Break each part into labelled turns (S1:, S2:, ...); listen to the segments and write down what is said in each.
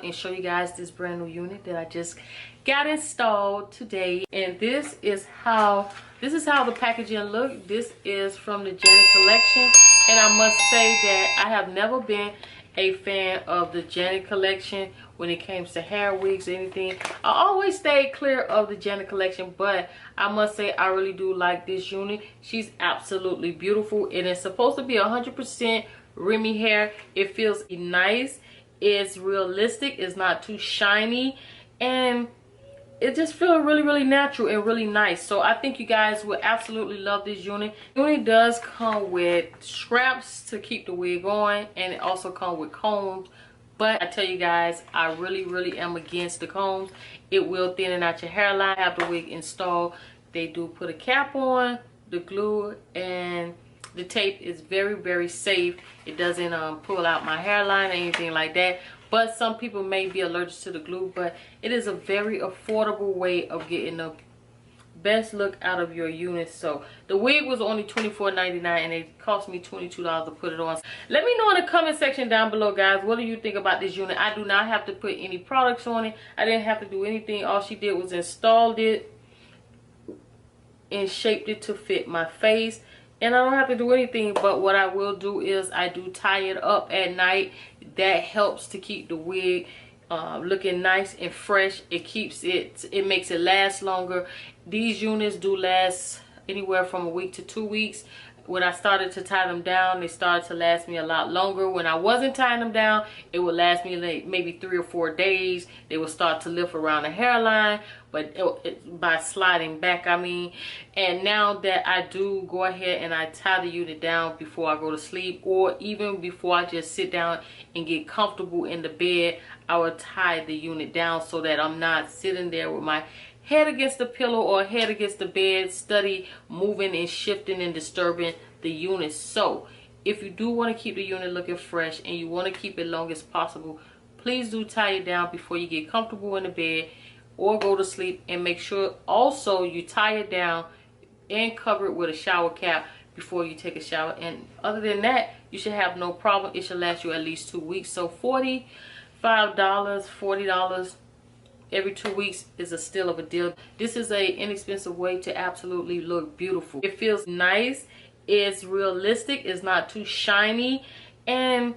S1: and show you guys this brand new unit that I just got installed today. And this is how the packaging look. This is from the Janet collection, and I must say that I have never been a fan of the Janet collection when it comes to hair wigs or anything. I always stay clear of the Janet collection, but I must say I really do like this unit. She's absolutely beautiful, and it's supposed to be 100% Remy hair. It feels nice, it's realistic, it's not too shiny, and it just feels really natural and really nice. So I think you guys will absolutely love this unit. The unit does come with scraps to keep the wig on, and it also comes with combs. But I tell you guys, I really am against the combs. It will thin out your hairline. Have the wig installed. They do put a cap on, the glue, and the tape is very safe. It doesn't pull out my hairline or anything like that. But some people may be allergic to the glue, but it is a very affordable way of getting the best look out of your unit. So the wig was only $24.99, and it cost me $22 to put it on. Let me know in the comment section down below, guys, what do you think about this unit? I do not have to put any products on it. I didn't have to do anything. All she did was installed it and shaped it to fit my face, and I don't have to do anything. But what I will do is I do tie it up at night. That helps to keep the wig looking nice and fresh. It makes it last longer. These units do last anywhere from a week to 2 weeks. When I started to tie them down, they started to last me a lot longer. When I wasn't tying them down, it would last me like maybe 3 or 4 days. They would start to lift around the hairline, but by sliding back, I mean. And now that I do go ahead and I tie the unit down before I go to sleep, or even before I just sit down and get comfortable in the bed, I will tie the unit down so that I'm not sitting there with my head against the pillow or head against the bed, study moving and shifting and disturbing the unit. So if you do want to keep the unit looking fresh and you want to keep it long as possible, please do tie it down before you get comfortable in the bed or go to sleep. And make sure also you tie it down and cover it with a shower cap before you take a shower. And other than that, you should have no problem. It should last you at least 2 weeks. So $45, $40 every 2 weeks is a still of a deal. This is a inexpensive way to absolutely look beautiful. It feels nice, it's realistic, it's not too shiny, and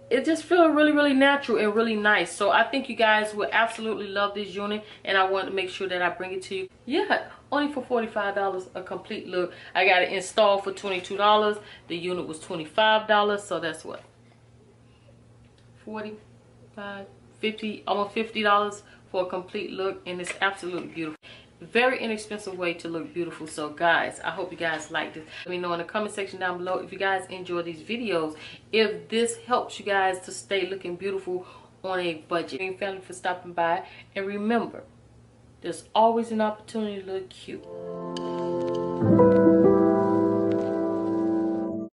S1: it just feels really natural and really nice. So I think you guys will absolutely love this unit, and I want to make sure that I bring it to you. Yeah, only for $45 a complete look. I got it installed for $22. The unit was $25, so that's what, 45, 50, almost $50 for a complete look, and it's absolutely beautiful. Very inexpensive way to look beautiful. So guys, I hope you guys like this. Let me know in the comment section down below if you guys enjoy these videos, if this helps you guys to stay looking beautiful on a budget. Thank you family for stopping by, and remember, there's always an opportunity to look cute.